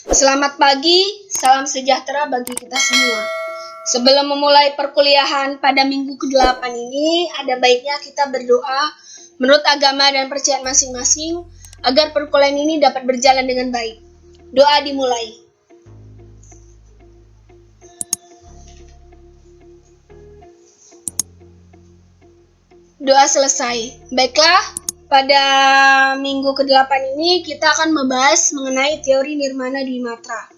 Selamat pagi, salam sejahtera bagi kita semua. Sebelum memulai perkuliahan pada minggu ke-8 ini, ada baiknya kita berdoa menurut agama dan percayaan masing-masing agar perkuliahan ini dapat berjalan dengan baik. Doa dimulai. Doa selesai. Baiklah, pada minggu ke-8 ini kita akan membahas mengenai teori Nirmana Dwimatra.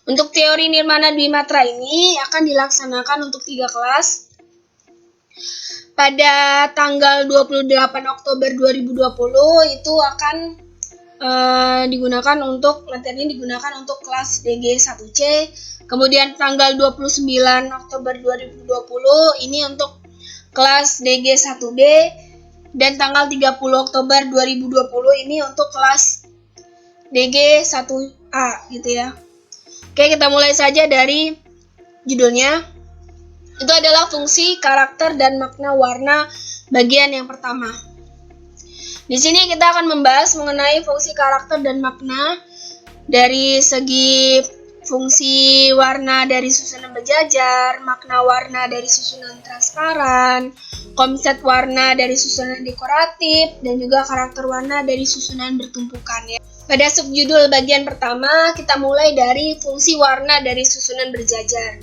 Untuk teori Nirmana Dwimatra ini akan dilaksanakan untuk 3 kelas. Pada tanggal 28 Oktober 2020 itu akan materi ini digunakan untuk kelas DG 1C. Kemudian tanggal 29 Oktober 2020 ini untuk kelas DG 1B. Dan tanggal 30 Oktober 2020 ini untuk kelas DG 1A gitu ya. Oke, kita mulai saja dari judulnya. Itu adalah fungsi, karakter, dan makna warna bagian yang pertama. Di sini kita akan membahas mengenai fungsi, karakter, dan makna dari segi fungsi warna dari susunan berjajar, makna warna dari susunan transparan, konsep warna dari susunan dekoratif, dan juga karakter warna dari susunan bertumpukan ya. Pada subjudul bagian pertama, kita mulai dari fungsi warna dari susunan berjajar.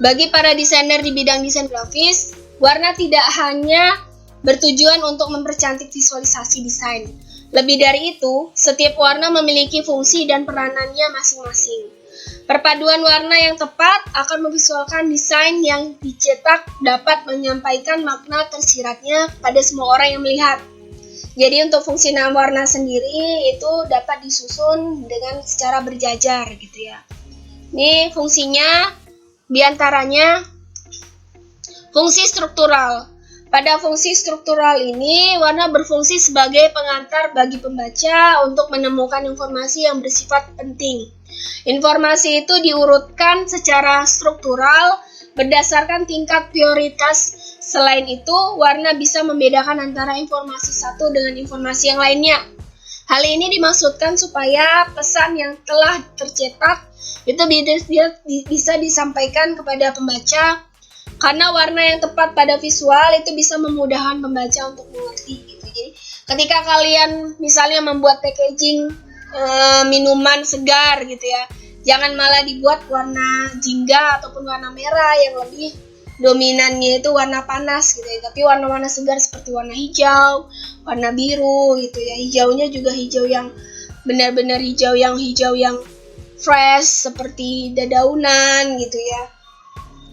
Bagi para desainer di bidang desain grafis, warna tidak hanya bertujuan untuk mempercantik visualisasi desain. Lebih dari itu, setiap warna memiliki fungsi dan peranannya masing-masing. Perpaduan warna yang tepat akan memvisualkan desain yang dicetak dapat menyampaikan makna tersiratnya pada semua orang yang melihat. Jadi untuk fungsi warna sendiri itu dapat disusun dengan secara berjajar gitu ya. Ini fungsinya diantaranya fungsi struktural. Pada fungsi struktural ini, warna berfungsi sebagai pengantar bagi pembaca untuk menemukan informasi yang bersifat penting. Informasi itu diurutkan secara struktural berdasarkan tingkat prioritas. Selain itu, warna bisa membedakan antara informasi satu dengan informasi yang lainnya. Hal ini dimaksudkan supaya pesan yang telah tercetak itu bisa disampaikan kepada pembaca, karena warna yang tepat pada visual itu bisa memudahkan pembaca untuk mengerti gitu. Jadi ketika kalian misalnya membuat packaging minuman segar gitu ya, jangan malah dibuat warna jingga ataupun warna merah yang lebih dominannya itu warna panas gitu ya, tapi warna-warna segar seperti warna hijau, warna biru gitu ya. Hijaunya juga hijau yang benar-benar hijau yang fresh seperti dedaunan gitu ya.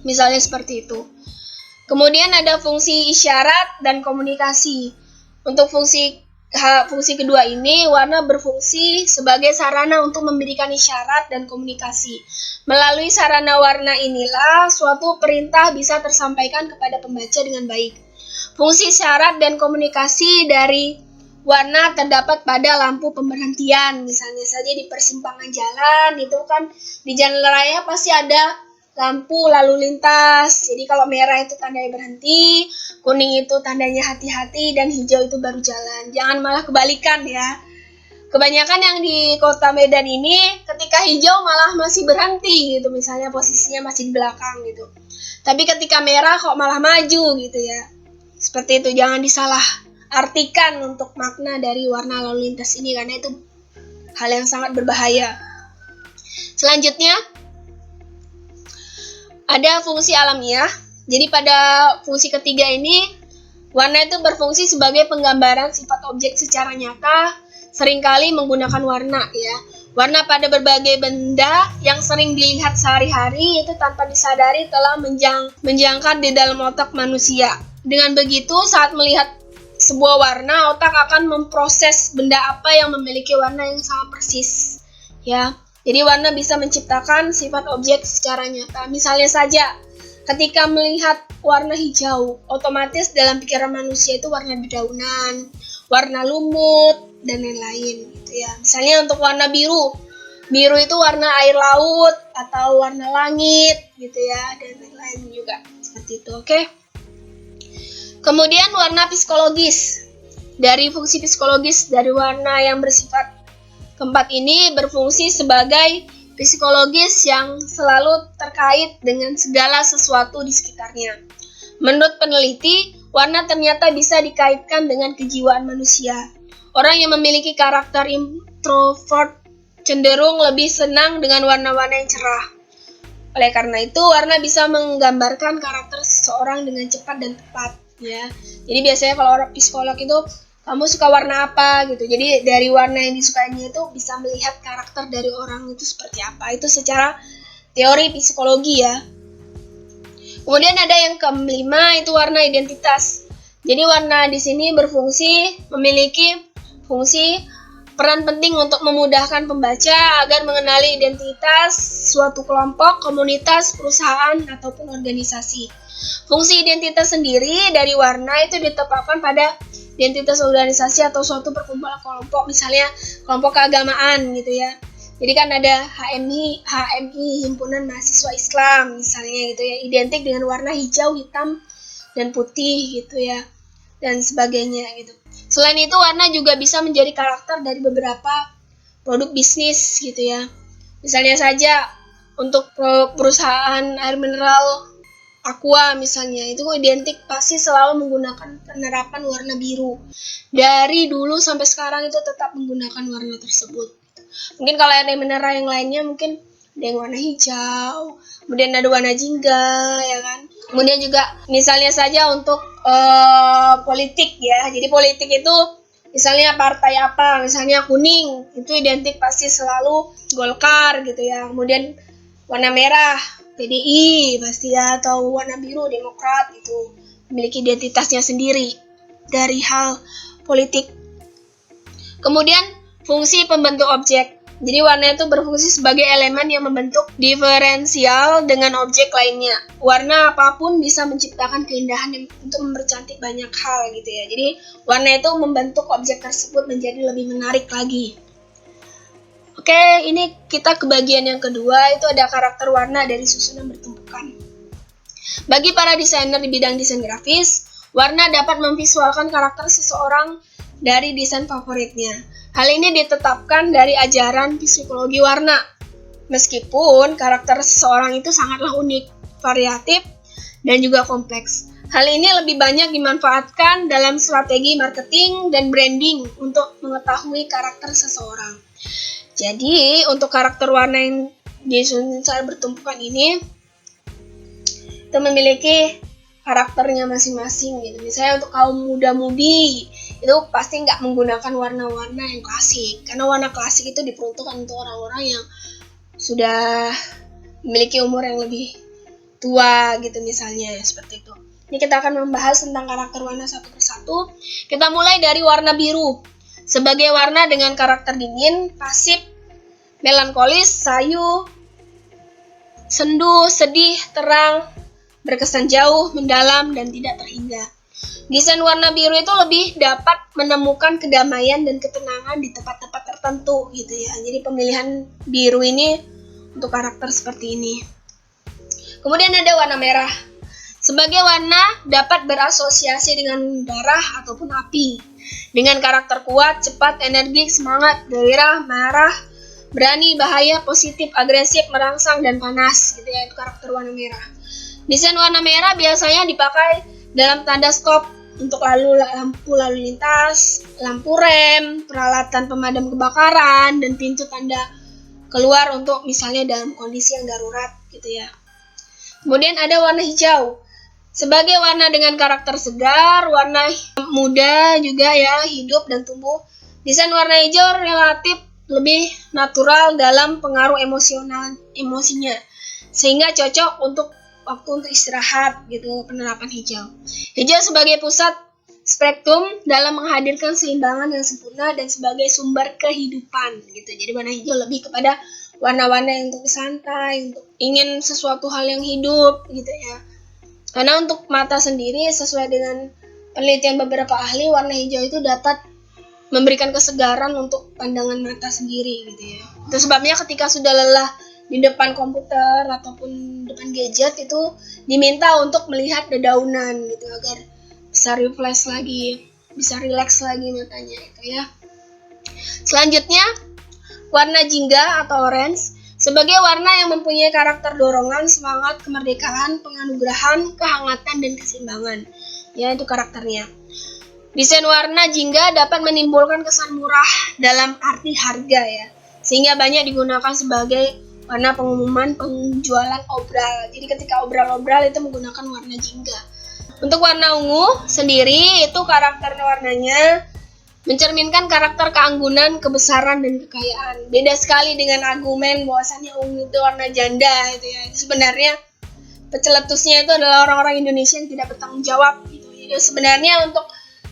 Misalnya seperti itu. Kemudian ada fungsi isyarat dan komunikasi. Untuk fungsi kedua ini, warna berfungsi sebagai sarana untuk memberikan isyarat dan komunikasi. Melalui sarana warna inilah suatu perintah bisa tersampaikan kepada pembaca dengan baik. Fungsi isyarat dan komunikasi dari warna terdapat pada lampu pemberhentian. Misalnya saja di persimpangan jalan, itu kan di jalan raya pasti ada lampu lalu lintas. Jadi kalau merah itu tandanya berhenti, kuning itu tandanya hati-hati, dan hijau itu baru jalan. Jangan malah kebalikan ya. Kebanyakan yang di kota Medan ini ketika hijau malah masih berhenti gitu, misalnya posisinya masih di belakang gitu. Tapi ketika merah kok malah maju gitu ya. Seperti itu, jangan disalah artikan untuk makna dari warna lalu lintas ini, karena itu hal yang sangat berbahaya. Selanjutnya ada fungsi alamiah. Jadi pada fungsi ketiga ini, warna itu berfungsi sebagai penggambaran sifat objek secara nyata, seringkali menggunakan warna ya. Warna pada berbagai benda yang sering dilihat sehari-hari itu tanpa disadari telah menjangkar di dalam otak manusia. Dengan begitu, saat melihat sebuah warna, otak akan memproses benda apa yang memiliki warna yang sama persis ya. Jadi warna bisa menciptakan sifat objek secara nyata. Misalnya saja, ketika melihat warna hijau, otomatis dalam pikiran manusia itu warna dedaunan, warna lumut, dan lain-lain gitu ya. Misalnya untuk warna biru, biru itu warna air laut atau warna langit gitu ya, dan lain-lain juga seperti itu. Oke. Kemudian warna psikologis. Dari fungsi psikologis dari warna yang bersifat Keempat ini berfungsi sebagai psikologis yang selalu terkait dengan segala sesuatu di sekitarnya. Menurut peneliti, warna ternyata bisa dikaitkan dengan kejiwaan manusia. Orang yang memiliki karakter introvert cenderung lebih senang dengan warna-warna yang cerah. Oleh karena itu, warna bisa menggambarkan karakter seseorang dengan cepat dan tepat, ya. Jadi biasanya kalau orang psikolog itu, kamu suka warna apa gitu. Jadi dari warna yang disukainya itu bisa melihat karakter dari orang itu seperti apa. Itu secara teori psikologi ya. Kemudian ada yang kelima, itu warna identitas. Jadi warna di sini memiliki fungsi peran penting untuk memudahkan pembaca agar mengenali identitas suatu kelompok, komunitas, perusahaan, ataupun organisasi. Fungsi identitas sendiri dari warna itu ditetapkan pada identitas organisasi atau suatu perkumpulan kelompok, misalnya kelompok keagamaan gitu ya. Jadi kan ada HMI, Himpunan Mahasiswa Islam misalnya gitu ya, identik dengan warna hijau, hitam, dan putih gitu ya, dan sebagainya gitu. Selain itu, warna juga bisa menjadi karakter dari beberapa produk bisnis gitu ya. Misalnya saja untuk perusahaan air mineral Aqua misalnya, itu identik pasti selalu menggunakan penerapan warna biru. Dari dulu sampai sekarang itu tetap menggunakan warna tersebut. Mungkin kalau ada mineral yang lainnya mungkin ada yang warna hijau, kemudian ada warna jingga, ya kan. Kemudian juga misalnya saja untuk politik ya. Jadi politik itu misalnya partai apa, misalnya kuning, itu identik pasti selalu Golkar gitu ya. Kemudian warna merah PDI pasti ya, atau warna biru Demokrat, itu memiliki identitasnya sendiri dari hal politik. Kemudian fungsi pembentuk objek. Jadi warna itu berfungsi sebagai elemen yang membentuk diferensial dengan objek lainnya. Warna apapun bisa menciptakan keindahan untuk mempercantik banyak hal gitu ya. Jadi warna itu membentuk objek tersebut menjadi lebih menarik lagi. Oke, ini kita ke bagian yang kedua, itu ada karakter warna dari susunan bertumpukan. Bagi para desainer di bidang desain grafis, warna dapat memvisualkan karakter seseorang dari desain favoritnya. Hal ini ditetapkan dari ajaran psikologi warna. Meskipun karakter seseorang itu sangatlah unik, variatif, dan juga kompleks. Hal ini lebih banyak dimanfaatkan dalam strategi marketing dan branding untuk mengetahui karakter seseorang. Jadi, untuk karakter warna yang disusun secara bertumpukan ini, itu memiliki karakternya masing-masing gitu. Misalnya untuk kaum muda-mudi, itu pasti nggak menggunakan warna-warna yang klasik. Karena warna klasik itu diperuntukkan untuk orang-orang yang sudah memiliki umur yang lebih tua gitu misalnya, seperti itu. Ini kita akan membahas tentang karakter warna satu persatu. Kita mulai dari warna biru. Sebagai warna dengan karakter dingin, pasif, melankolis, sayu, sendu, sedih, terang, berkesan jauh, mendalam, dan tidak terhingga. Desain warna biru itu lebih dapat menemukan kedamaian dan ketenangan di tempat-tempat tertentu gitu ya. Jadi pemilihan biru ini untuk karakter seperti ini. Kemudian ada warna merah. Sebagai warna dapat berasosiasi dengan darah ataupun api. Dengan karakter kuat, cepat, energik, semangat, gairah, marah, berani, bahaya, positif, agresif, merangsang, dan panas gitu ya, itu karakter warna merah. Desain warna merah biasanya dipakai dalam tanda stop untuk lampu lalu lintas, lampu rem, peralatan pemadam kebakaran, dan pintu tanda keluar untuk misalnya dalam kondisi yang darurat gitu ya. Kemudian ada warna hijau. Sebagai warna dengan karakter segar, warna muda juga ya, hidup dan tumbuh. Desain warna hijau relatif lebih natural dalam pengaruh emosinya, sehingga cocok untuk waktu untuk istirahat gitu, penerapan hijau. Hijau sebagai pusat spektrum dalam menghadirkan seimbangan yang sempurna dan sebagai sumber kehidupan gitu. Jadi warna hijau lebih kepada warna-warna yang untuk santai, untuk ingin sesuatu hal yang hidup gitu ya. Karena untuk mata sendiri, sesuai dengan penelitian beberapa ahli, warna hijau itu dapat memberikan kesegaran untuk pandangan mata sendiri gitu ya. Itu sebabnya ketika sudah lelah di depan komputer ataupun depan gadget itu diminta untuk melihat dedaunan gitu agar bisa refresh lagi, bisa relax lagi matanya itu ya. Selanjutnya warna jingga atau orange sebagai warna yang mempunyai karakter dorongan, semangat, kemerdekaan, penganugerahan, kehangatan, dan keseimbangan. Ya, itu karakternya. Desain warna jingga dapat menimbulkan kesan murah dalam arti harga ya, sehingga banyak digunakan sebagai warna pengumuman penjualan obral. Jadi ketika obral-obral itu menggunakan warna jingga. Untuk warna ungu sendiri itu karakter warnanya mencerminkan karakter keanggunan, kebesaran, dan kekayaan. Beda sekali dengan argumen bahwasannya ungu itu warna janda itu ya. Sebenarnya peceletusnya itu adalah orang-orang Indonesia yang tidak bertanggung jawab gitu. Jadi sebenarnya untuk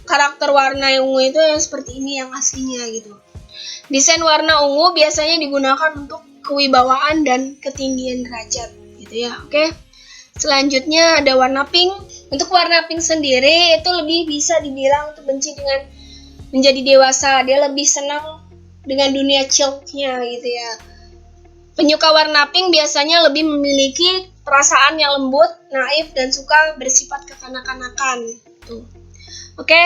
karakter warna ungu itu yang seperti ini yang aslinya gitu. Desain warna ungu biasanya digunakan untuk kewibawaan dan ketinggian derajat gitu ya. Oke. Selanjutnya ada warna pink. Untuk warna pink sendiri itu lebih bisa dibilang untuk benci dengan menjadi dewasa. Dia lebih senang dengan dunia chill-nya gitu ya. Penyuka warna pink biasanya lebih memiliki perasaan yang lembut, naif, dan suka bersifat kekanak-kanakan. Tuh. Oke.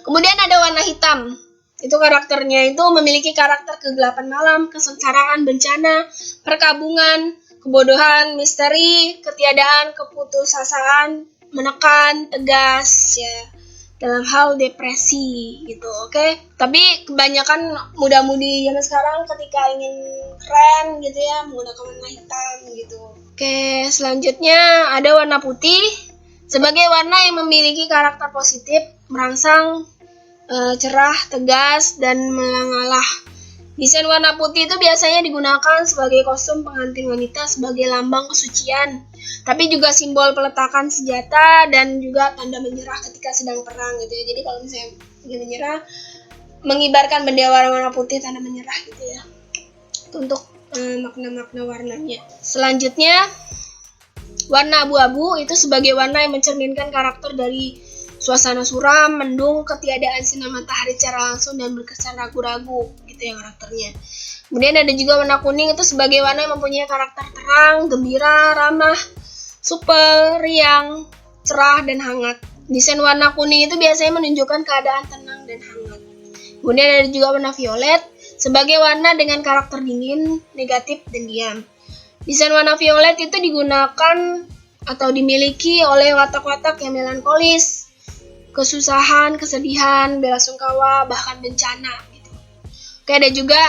Kemudian ada warna hitam. Itu karakternya itu memiliki karakter kegelapan malam, kesengsaraan, bencana, perkabungan, kebodohan, misteri, ketiadaan, keputusasaan, menekan, tegas ya. Dalam hal depresi gitu, oke? Tapi kebanyakan muda-mudi zaman sekarang ketika ingin keren gitu ya, menggunakan warna hitam gitu. Oke, selanjutnya ada warna putih sebagai warna yang memiliki karakter positif, merangsang, cerah, tegas, dan melangalah. Desain warna putih itu biasanya digunakan sebagai kostum pengantin wanita sebagai lambang kesucian, tapi juga simbol peletakan senjata dan juga tanda menyerah ketika sedang perang gitu ya. Jadi kalau misalnya menyerah, mengibarkan bendera warna putih tanda menyerah gitu ya. Itu untuk makna-makna warnanya. Selanjutnya warna abu-abu itu sebagai warna yang mencerminkan karakter dari suasana suram, mendung, ketiadaan sinar matahari secara langsung dan berkesan ragu-ragu gitu ya karakternya. Kemudian ada juga warna kuning itu sebagai warna yang mempunyai karakter terang, gembira, ramah, supel, riang, cerah, dan hangat. Desain warna kuning itu biasanya menunjukkan keadaan tenang dan hangat. Kemudian ada juga warna violet sebagai warna dengan karakter dingin, negatif, dan diam. Desain warna violet itu digunakan atau dimiliki oleh watak-watak yang melankolis, kesusahan, kesedihan, bela sungkawa, bahkan bencana gitu. Oke, ada juga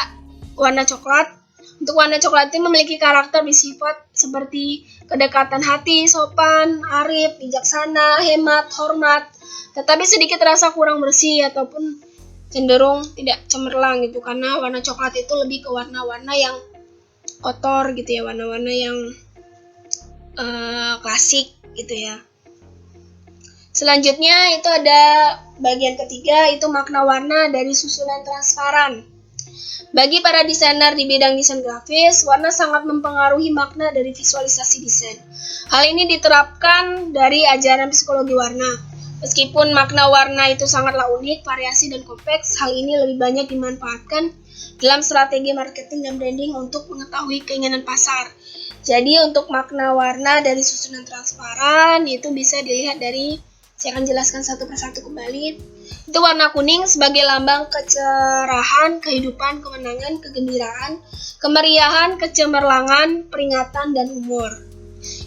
warna coklat. Untuk warna coklat itu memiliki karakter bersifat seperti kedekatan hati, sopan, arif, bijaksana, hemat, hormat, tetapi sedikit terasa kurang bersih ataupun cenderung tidak cemerlang gitu, karena warna coklat itu lebih ke warna-warna yang kotor gitu ya, warna-warna yang klasik gitu ya. Selanjutnya itu ada bagian ketiga, itu makna warna dari susunan transparan. Bagi para desainer di bidang desain grafis, warna sangat mempengaruhi makna dari visualisasi desain. Hal ini diterapkan dari ajaran psikologi warna. Meskipun makna warna itu sangatlah unik, variasi dan kompleks, hal ini lebih banyak dimanfaatkan dalam strategi marketing dan branding untuk mengetahui keinginan pasar. Jadi untuk makna warna dari susunan transparan itu bisa dilihat dari, saya akan jelaskan satu persatu kembali. Itu warna kuning sebagai lambang kecerahan, kehidupan, kemenangan, kegembiraan, kemeriahan, kecemerlangan, peringatan, dan humor.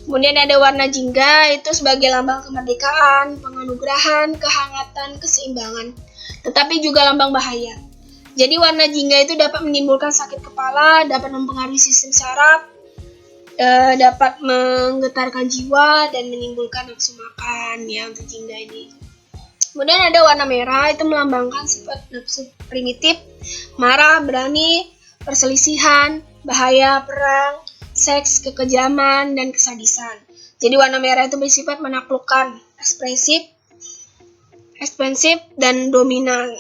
Kemudian ada warna jingga itu sebagai lambang kemerdekaan, penganugerahan, kehangatan, keseimbangan, tetapi juga lambang bahaya. Jadi warna jingga itu dapat menimbulkan sakit kepala, dapat mempengaruhi sistem saraf, dapat menggetarkan jiwa dan menimbulkan nafsu makan ya untuk jingga ini. Kemudian ada warna merah, itu melambangkan sifat nafsu primitif, marah, berani, perselisihan, bahaya, perang, seks, kekejaman, dan kesadisan. Jadi warna merah itu bersifat menaklukkan, ekspansif, dan dominan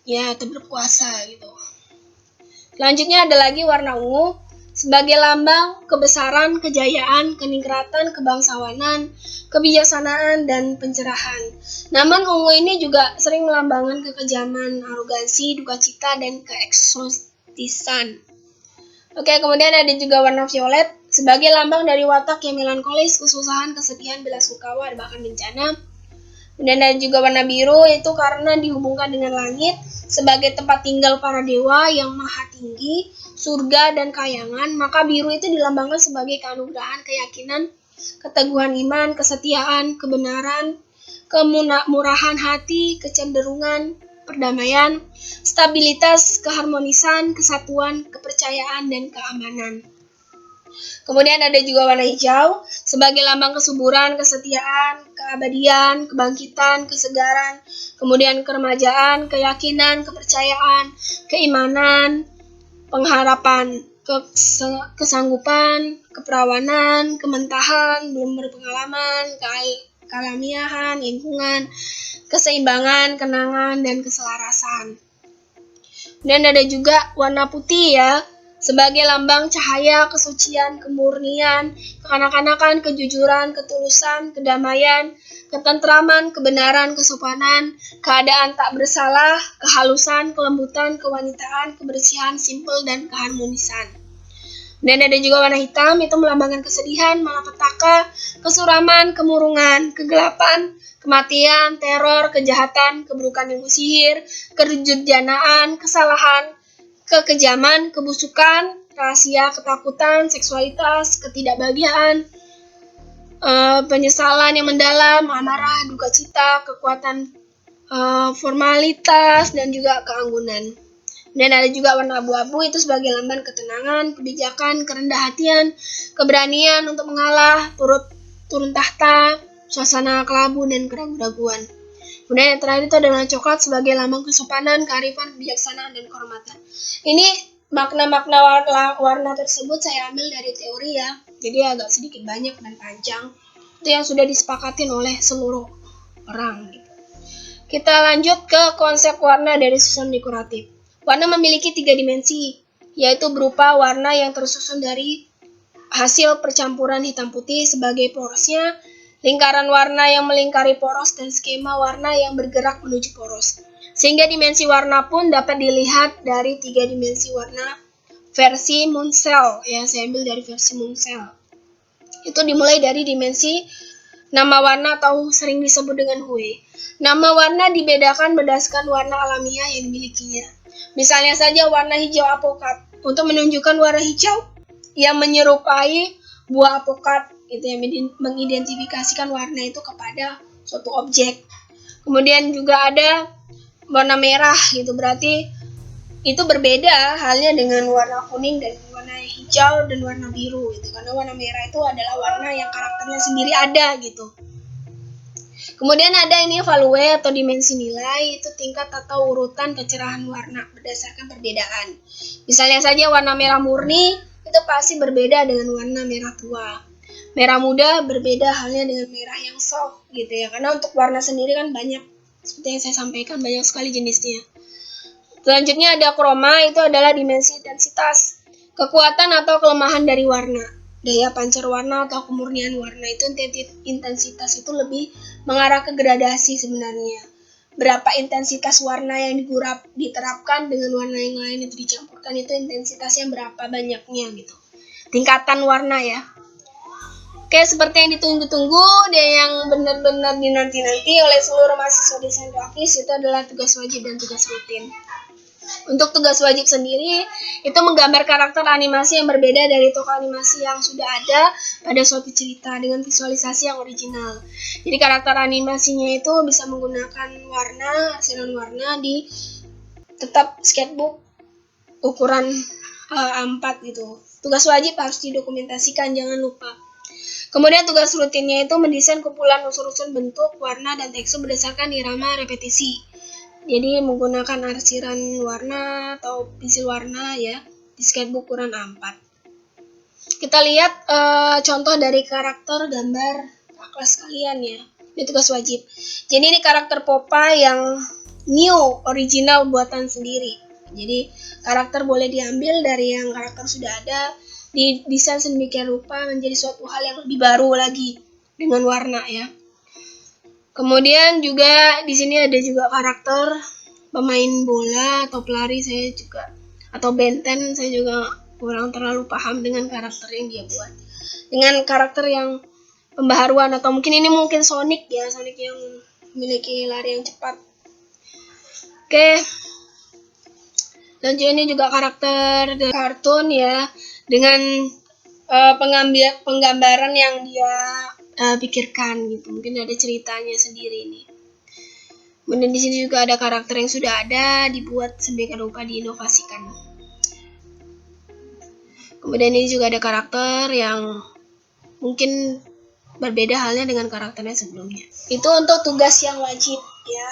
ya, atau berkuasa gitu. Selanjutnya ada lagi warna ungu sebagai lambang kebesaran, kejayaan, kenikmatan, kebangsawanan, kebijaksanaan, dan pencerahan. Namun ungu ini juga sering melambangkan kekejaman, arogansi, duka cita, dan keeksotisan. Oke, kemudian ada juga warna violet sebagai lambang dari watak yang melankolis, kesusahan, kesedihan, bela sungkawa, bahkan bencana. Kemudian ada juga warna biru, itu karena dihubungkan dengan langit sebagai tempat tinggal para dewa yang maha tinggi, surga dan kayangan, maka biru itu dilambangkan sebagai keanugerahan, keyakinan, keteguhan iman, kesetiaan, kebenaran, kemurahan hati, kecenderungan, perdamaian, stabilitas, keharmonisan, kesatuan, kepercayaan, dan keamanan. Kemudian ada juga warna hijau sebagai lambang kesuburan, kesetiaan, keabadian, kebangkitan, kesegaran, kemudian keremajaan, keyakinan, kepercayaan, keimanan, pengharapan, kesanggupan, keperawanan, kementahan, belum berpengalaman, kealamiahan, lingkungan, keseimbangan, kenangan, dan keselarasan. Dan ada juga warna putih ya, sebagai lambang cahaya, kesucian, kemurnian, kekanak-kanakan, kejujuran, ketulusan, kedamaian, ketentraman, kebenaran, kesopanan, keadaan tak bersalah, kehalusan, kelembutan, kewanitaan, kebersihan, simpel, dan keharmonisan. Dan ada juga warna hitam, itu melambangkan kesedihan, malapetaka, kesuraman, kemurungan, kegelapan, kematian, teror, kejahatan, keburukan ilmu sihir, kedurjanaan, kesalahan, kekejaman, kebusukan, rahasia, ketakutan, seksualitas, ketidakbahagiaan, penyesalan yang mendalam, amarah, duka cita, kekuatan formalitas, dan juga keanggunan. Dan ada juga warna abu-abu, itu sebagai lambang ketenangan, kebijakan, kerendah hatian, keberanian untuk mengalah, turun tahta, suasana kelabu, dan keraguan-raguan. Kemudian yang terakhir itu ada warna coklat sebagai lambang kesopanan, kearifan, kebijaksanaan, dan kehormatan. Ini makna-makna warna tersebut saya ambil dari teori ya, jadi agak sedikit banyak dan panjang. Itu yang sudah disepakatin oleh seluruh orang. Kita lanjut ke konsep warna dari susunan dekoratif. Warna memiliki 3 dimensi, yaitu berupa warna yang tersusun dari hasil percampuran hitam putih sebagai porosnya, lingkaran warna yang melingkari poros, dan skema warna yang bergerak menuju poros. Sehingga dimensi warna pun dapat dilihat dari 3 dimensi warna versi Munsell. Ya, saya ambil dari versi Munsell. Itu dimulai dari dimensi nama warna atau sering disebut dengan hue. Nama warna dibedakan berdasarkan warna alamiah yang dimilikinya. Misalnya saja warna hijau apokat. Untuk menunjukkan warna hijau yang menyerupai buah apokat, itu yang mengidentifikasikan warna itu kepada suatu objek. Kemudian juga ada warna merah, gitu berarti itu berbeda halnya dengan warna kuning dan warna hijau dan warna biru, gitu. Karena warna merah itu adalah warna yang karakternya sendiri ada, gitu. Kemudian ada ini value atau dimensi nilai, itu tingkat atau urutan kecerahan warna berdasarkan perbedaan. Misalnya saja warna merah murni itu pasti berbeda dengan warna merah tua. Merah muda berbeda halnya dengan merah yang soft, gitu ya. Karena untuk warna sendiri kan banyak, seperti yang saya sampaikan, banyak sekali jenisnya. Selanjutnya ada kroma, itu adalah dimensi intensitas, kekuatan atau kelemahan dari warna. Daya pancar warna atau kemurnian warna, itu intensitas itu lebih mengarah ke gradasi sebenarnya. Berapa intensitas warna yang diterapkan dengan warna yang lain itu dicampurkan, itu intensitasnya berapa banyaknya, gitu. Tingkatan warna ya. Oke, seperti yang ditunggu-tunggu dan yang benar-benar dinanti-nanti oleh seluruh mahasiswa desain grafis, itu adalah tugas wajib dan tugas rutin. Untuk tugas wajib sendiri, itu menggambar karakter animasi yang berbeda dari tokoh animasi yang sudah ada pada suatu cerita dengan visualisasi yang original. Jadi karakter animasinya itu bisa menggunakan warna, asinan warna di tetap sketchbook ukuran A4 gitu. Tugas wajib harus didokumentasikan, jangan lupa. Kemudian tugas rutinnya itu mendesain kumpulan unsur-unsur bentuk, warna, dan tekstur berdasarkan irama repetisi. Jadi menggunakan arsiran warna atau pensil warna ya di sketchbook ukuran A4. Kita lihat contoh dari karakter gambar kelas kalian ya. Ini tugas wajib. Jadi ini karakter Popeye yang new, original buatan sendiri. Jadi karakter boleh diambil dari yang karakter sudah ada, didesain sedemikian rupa menjadi suatu hal yang lebih baru lagi dengan warna ya. Kemudian juga di sini ada juga karakter pemain bola atau pelari, saya juga, atau benten, saya juga kurang terlalu paham dengan karakter yang dia buat. Dengan karakter yang pembaharuan, atau mungkin ini mungkin Sonic ya, Sonic yang memiliki lari yang cepat. Oke. Selanjutnya ini juga karakter kartun ya, dengan penggambaran yang dia pikirkan gitu. Mungkin ada ceritanya sendiri nih. Kemudian di sini juga ada karakter yang sudah ada, dibuat sedemikian rupa, diinovasikan. Kemudian ini juga ada karakter yang mungkin berbeda halnya dengan karakternya sebelumnya. Itu untuk tugas yang wajib ya.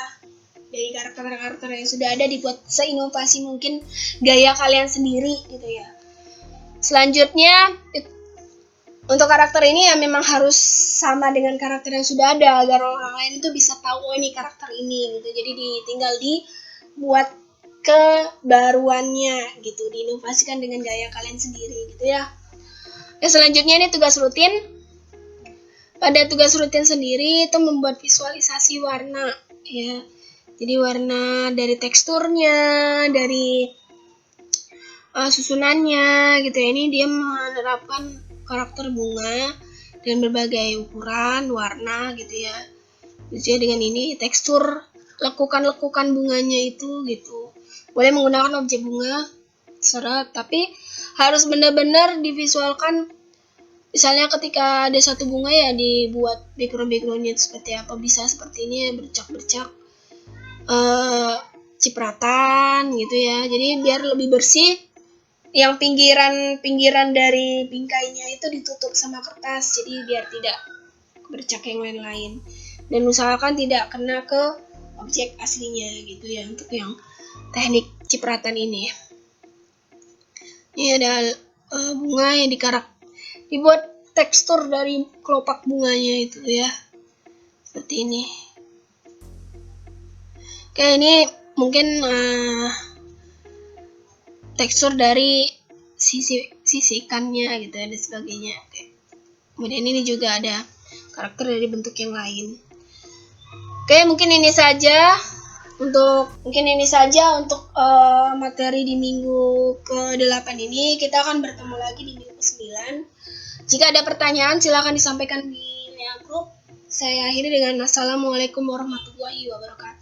Dari karakter-karakter yang sudah ada dibuat seinovasi mungkin gaya kalian sendiri gitu ya. Selanjutnya untuk karakter ini ya memang harus sama dengan karakter yang sudah ada agar orang lain itu bisa tahu oh ini karakter ini gitu. Jadi tinggal dibuat kebaruannya gitu, diinovasikan dengan gaya kalian sendiri gitu ya. Nah, selanjutnya ini tugas rutin. Pada tugas rutin sendiri itu membuat visualisasi warna ya. Jadi warna dari teksturnya, dari susunannya gitu ya. Ini dia menerapkan karakter bunga dengan berbagai ukuran, warna gitu ya. Jadi dengan ini tekstur lekukan-lekukan bunganya itu gitu. Boleh menggunakan objek bunga serat, tapi harus benar-benar divisualkan. Misalnya ketika ada satu bunga ya dibuat background-backgroundnya seperti apa, bisa seperti ini bercak-bercak cipratan gitu ya. Jadi biar lebih bersih, yang pinggiran dari bingkainya itu ditutup sama kertas, jadi biar tidak bercak yang lain-lain. Dan usahakan tidak kena ke objek aslinya gitu ya untuk yang teknik cipratan ini. Ini ada bunga yang dibuat tekstur dari kelopak bunganya itu ya, seperti ini. Oke, ini mungkin tekstur dari sisikannya gitu ya dan sebagainya. Oke. Kemudian ini juga ada karakter dari bentuk yang lain. Oke, mungkin ini saja untuk materi di minggu ke-8 ini. Kita akan bertemu lagi di minggu ke-9. Jika ada pertanyaan silakan disampaikan di WA Group. Saya akhiri dengan assalamualaikum warahmatullahi wabarakatuh.